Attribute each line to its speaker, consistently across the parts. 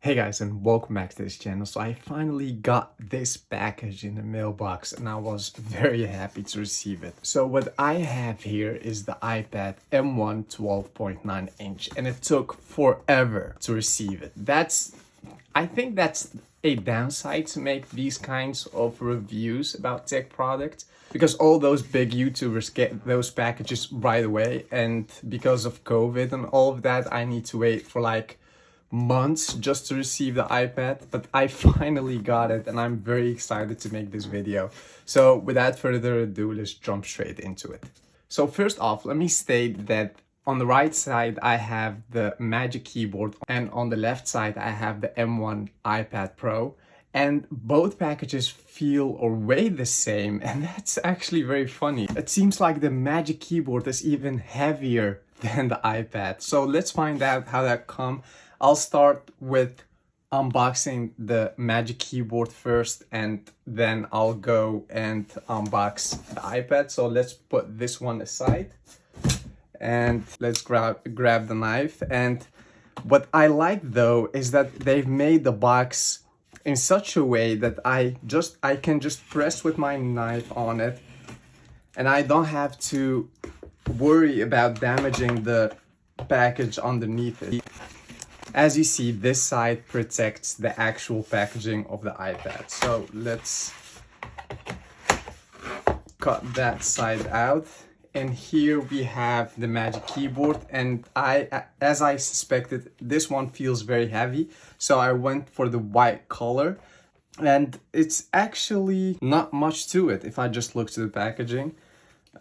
Speaker 1: Hey guys, and welcome back to this channel. So I finally got this package in the mailbox and I was very happy to receive it. So what I have here is the iPad M1 12.9 inch and it took forever to receive it. I think that's a downside to make these kinds of reviews about tech products, because all those big YouTubers get those packages right away, and because of COVID and all of that, I need to wait for like months just to receive the iPad. But I finally got it and I'm very excited to make this video. So without further ado, let's jump straight into it. So first off, let me state that on the right side I have the Magic Keyboard and on the left side I have the M1 iPad Pro, and both packages feel or weigh the same, and that's actually very funny. It seems like the Magic Keyboard is even heavier than the iPad. So let's find out how that come. I'll start with unboxing the Magic Keyboard first, and then I'll go and unbox the iPad. So let's put this one aside and let's grab the knife. And what I like though is that they've made the box in such a way that I can just press with my knife on it and I don't have to worry about damaging the package underneath it. As you see, this side protects the actual packaging of the iPad. So let's cut that side out. And here we have the Magic Keyboard, and as I suspected, this one feels very heavy. So I went for the white color, and it's actually not much to it. If I just look to the packaging,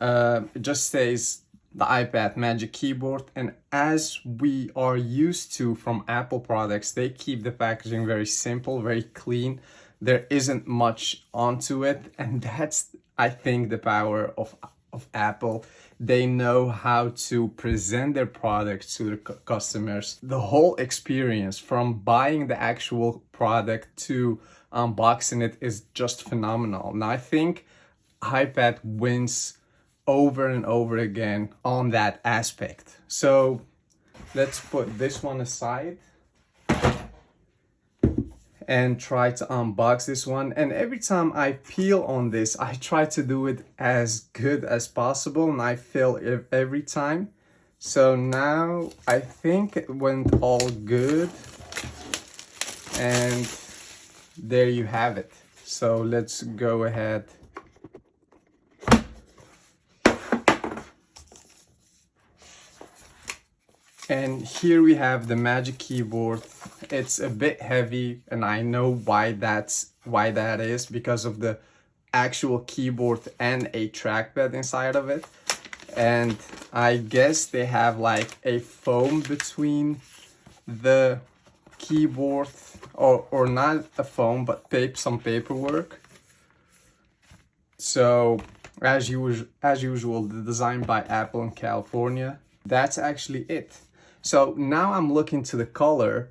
Speaker 1: it just says the iPad Magic Keyboard, and as we are used to from Apple products, they keep the packaging very simple, very clean. There isn't much onto it, and that's, I think, the power of Apple. They know how to present their products to their customers. The whole experience from buying the actual product to unboxing it is just phenomenal. And I think iPad wins over and over again on that aspect. So let's put this one aside and try to unbox this one. And every time I peel on this, I try to do it as good as possible, and I fail every time. So now I think it went all good, and there you have it. So let's go ahead . And here we have the Magic Keyboard. It's a bit heavy, and I know why that is, because of the actual keyboard and a trackpad inside of it. And I guess they have like a foam between the keyboard, or not a foam, but some paperwork. So as usual, the design by Apple in California. That's actually it. So now I'm looking to the color.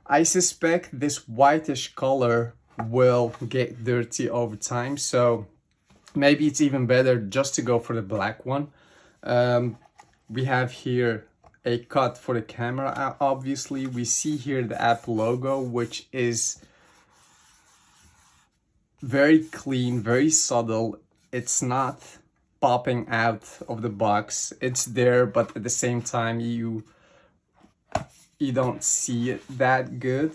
Speaker 1: I suspect this whitish color will get dirty over time, so maybe it's even better just to go for the black one. We have here a cut for the camera, obviously. We see here the Apple logo, which is very clean, very subtle. It's not popping out of the box. It's there, but at the same time, you don't see it that good.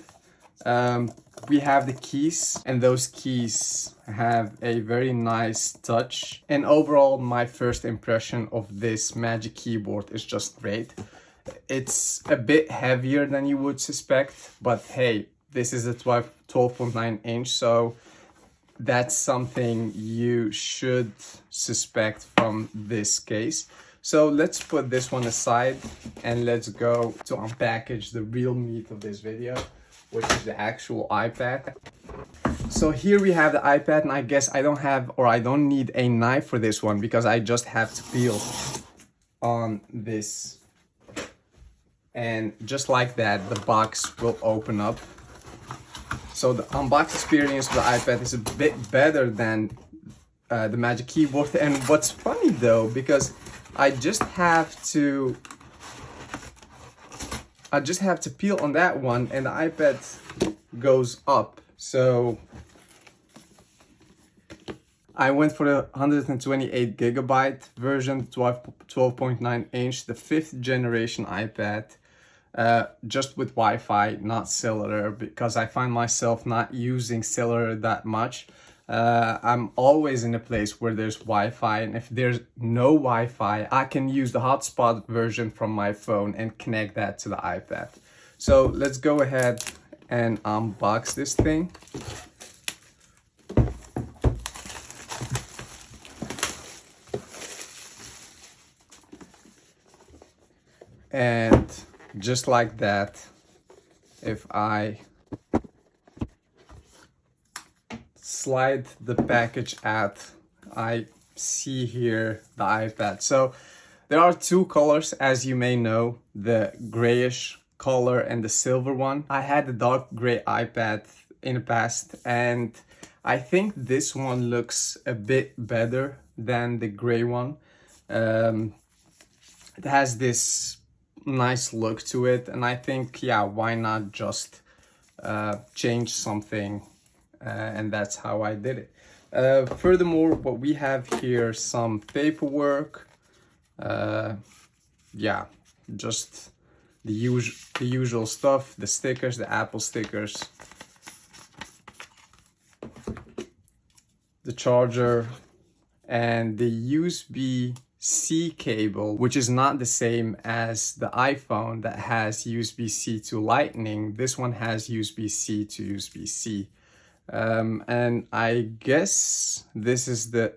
Speaker 1: We have the keys, and those keys have a very nice touch. And overall, my first impression of this Magic Keyboard is just great. It's a bit heavier than you would suspect, but hey, this is a 12.9 inch, so that's something you should suspect from this case. So let's put this one aside and let's go to unpackage the real meat of this video, which is the actual iPad. So here we have the iPad, and I guess I don't need a knife for this one, because I just have to peel on this. And just like that, the box will open up. So the unbox experience of the iPad is a bit better than the Magic Keyboard. And what's funny though, because I just have to I just have to peel on that one and the iPad goes up. So I went for the 128 gigabyte version, 12.9 inch, the 5th generation iPad, just with Wi-Fi, not cellular, because I find myself not using cellular that much. I'm always in a place where there's Wi-Fi, and if there's no Wi-Fi, I can use the hotspot version from my phone and connect that to the iPad. So let's go ahead and unbox this thing. And just like that, if I slide the package out, I see here the iPad. So there are two colors, as you may know, the grayish color and the silver one. I had the dark gray iPad in the past, and I think this one looks a bit better than the gray one. It has this nice look to it, and I think, yeah, why not just change something, and that's how I did it. Furthermore, what we have here, some paperwork, yeah, just the usual stuff, the stickers, the Apple stickers, the charger, and the USB-C cable, which is not the same as the iPhone that has USB-C to Lightning. This one has USB-C to USB-C. And I guess this is the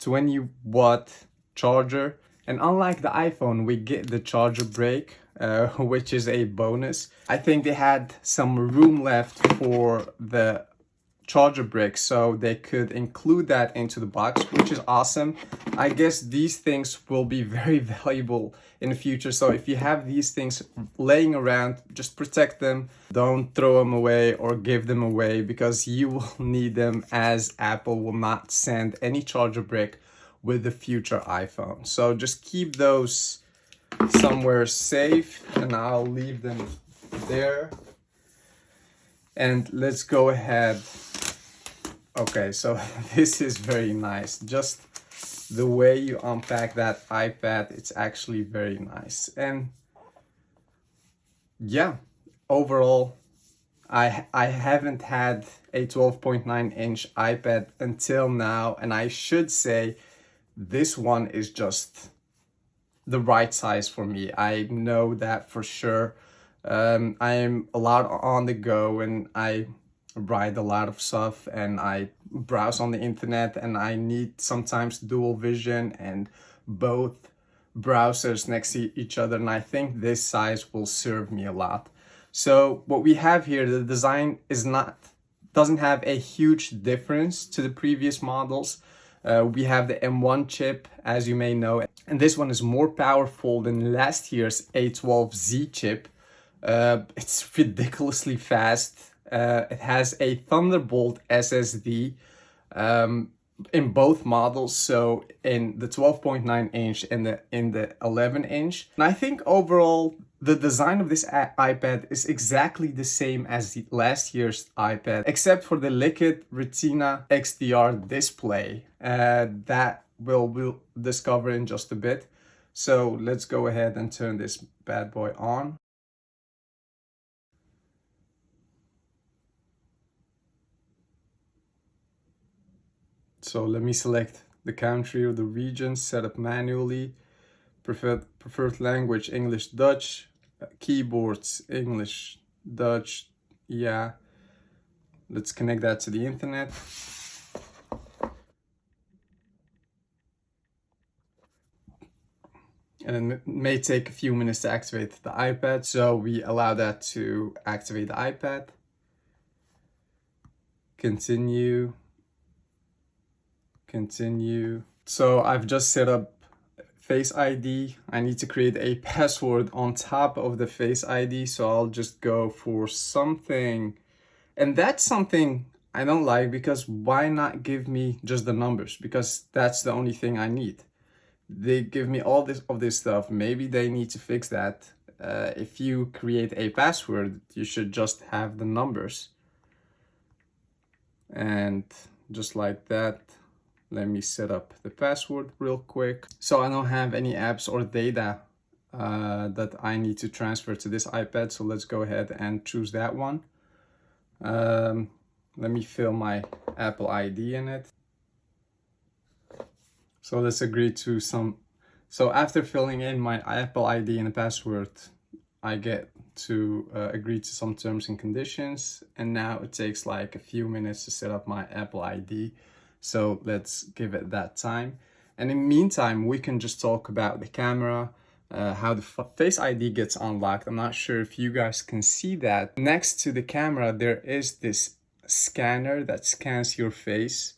Speaker 1: 20-watt charger. And unlike the iPhone, we get the charger break, which is a bonus. I think they had some room left for the charger brick, so they could include that into the box, which is awesome. I guess these things will be very valuable in the future, so if you have these things laying around, just protect them. Don't throw them away or give them away, because you will need them, as Apple will not send any charger brick with the future iPhone. So just keep those somewhere safe, and I'll leave them there. And let's go ahead. Okay, so this is very nice. Just the way you unpack that iPad, it's actually very nice. And yeah, overall, I haven't had a 12.9 inch iPad until now, and I should say this one is just the right size for me. I know that for sure. I'm a lot on the go, and I write a lot of stuff, and I browse on the internet, and I need sometimes dual vision and both browsers next to each other, and I think this size will serve me a lot. So what we have here, the design doesn't have a huge difference to the previous models. We have the M1 chip, as you may know, and this one is more powerful than last year's A12Z chip. It's ridiculously fast. It has a Thunderbolt SSD in both models, so in the 12.9 inch and in the 11 inch. And I think overall the design of this iPad is exactly the same as the last year's iPad, except for the Liquid Retina XDR display that we'll discover in just a bit. So let's go ahead and turn this bad boy on. So let me select the country or the region, set up manually, preferred language, English, Dutch, keyboards, English, Dutch, yeah. Let's connect that to the internet. And it may take a few minutes to activate the iPad, so we allow that to activate the iPad. Continue. So I've just set up Face ID. I need to create a password on top of the Face ID, so I'll just go for something. And that's something I don't like, because why not give me just the numbers? Because that's the only thing I need. They give me all this stuff. Maybe they need to fix that. if you create a password, you should just have the numbers. And just like that, let me set up the password real quick. So I don't have any apps or data that I need to transfer to this iPad. So let's go ahead and choose that one. Let me fill my Apple ID in it. So let's agree to some. So after filling in my Apple ID and the password, I get to agree to some terms and conditions. And now it takes like a few minutes to set up my Apple ID. So let's give it that time. And in the meantime, we can just talk about the camera, how the Face ID gets unlocked. I'm not sure if you guys can see that. Next to the camera, there is this scanner that scans your face.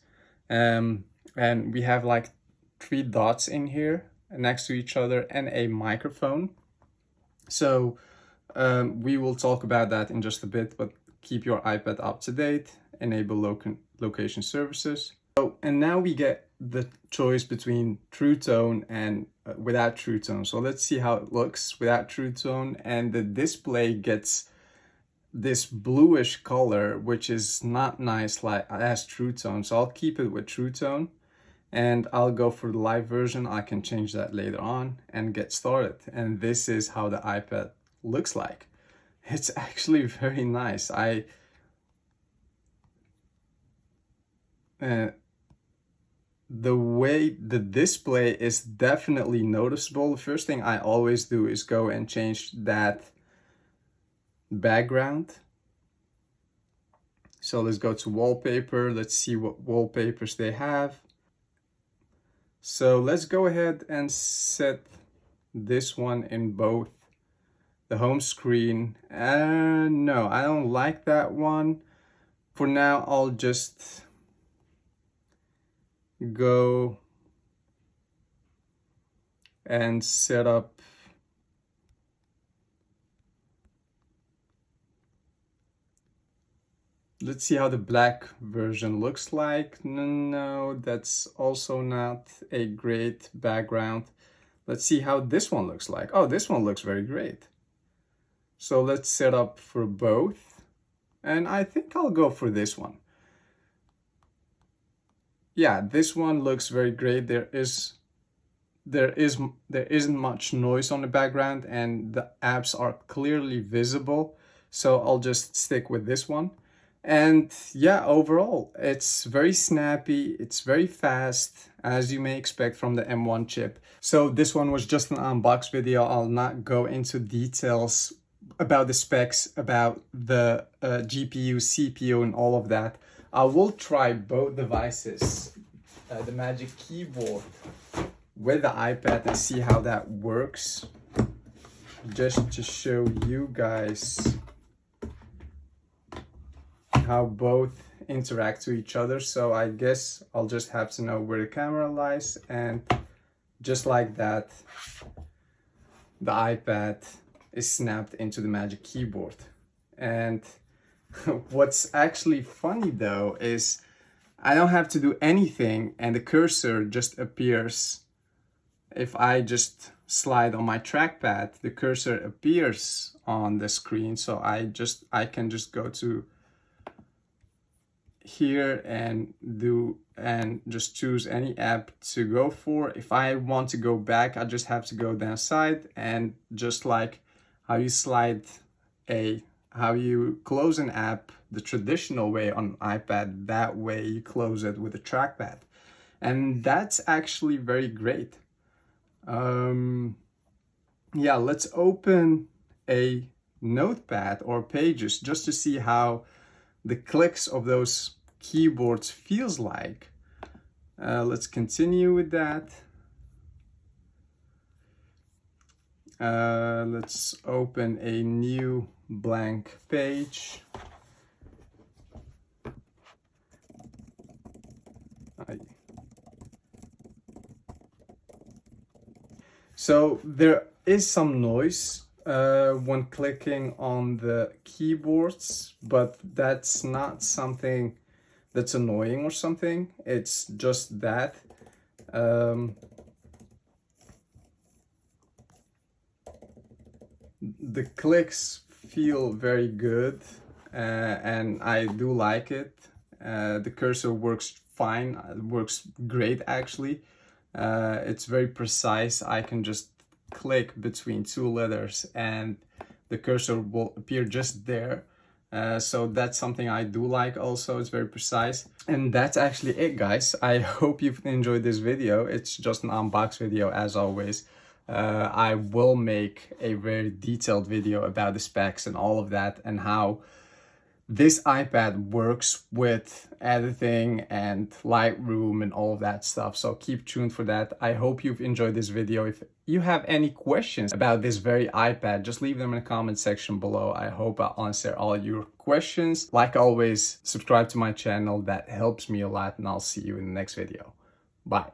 Speaker 1: And we have like 3 dots in here next to each other and a microphone. So we will talk about that in just a bit, but keep your iPad up to date, enable location services. So, and now we get the choice between True Tone and without True Tone. So let's see how it looks without True Tone. And the display gets this bluish color, which is not nice like as True Tone. So I'll keep it with True Tone. And I'll go for the live version. I can change that later on and get started. And this is how the iPad looks like. It's actually very nice. The way the display is definitely noticeable. The first thing I always do is go and change that background. So let's go to wallpaper. Let's see what wallpapers they have. So let's go ahead and set this one in both the home screen. No, I don't like that one. For now, I'll just go and set up let's see how the black version looks like. No, that's also not a great background. Let's see how this one looks like. Oh, this one looks very great. So let's set up for both. And I think I'll go for this one. Yeah, this one looks very great. There isn't much noise on the background and the apps are clearly visible. So I'll just stick with this one. And yeah, overall, it's very snappy, it's very fast, as you may expect from the M1 chip. So this one was just an unbox video. I'll not go into details about the specs, about the GPU, CPU, and all of that. I will try both devices, the Magic Keyboard with the iPad, and see how that works. Just to show you guys how both interact to each other. So I guess I'll just have to know where the camera lies, and just like that, the iPad is snapped into the Magic Keyboard. And what's actually funny though is I don't have to do anything and the cursor just appears. If I just slide on my trackpad, the cursor appears on the screen. So I can just go to here and just choose any app to go for. If I want to go back, I just have to go down side, and just like how you close an app the traditional way on iPad, that way you close it with a trackpad. And that's actually very great. Yeah, let's open a notepad or Pages just to see how the clicks of those keyboards feels like. Let's continue with that. Let's open a new blank page. So there is some noise when clicking on the keyboards, but that's not something that's annoying or something. It's just that. The clicks feel very good, and I do like it. The cursor works fine, it works great actually. It's very precise. I can just click between two letters and the cursor will appear just there. So that's something I do like also. It's very precise. And that's actually it, guys. I hope you've enjoyed this video. It's just an unbox video as always. I will make a very detailed video about the specs and all of that and how this iPad works with editing and Lightroom and all of that stuff. So keep tuned for that. I hope you've enjoyed this video. If you have any questions about this very iPad, just leave them in the comment section below. I hope I'll answer all your questions. Like always, subscribe to my channel. That helps me a lot, and I'll see you in the next video. Bye.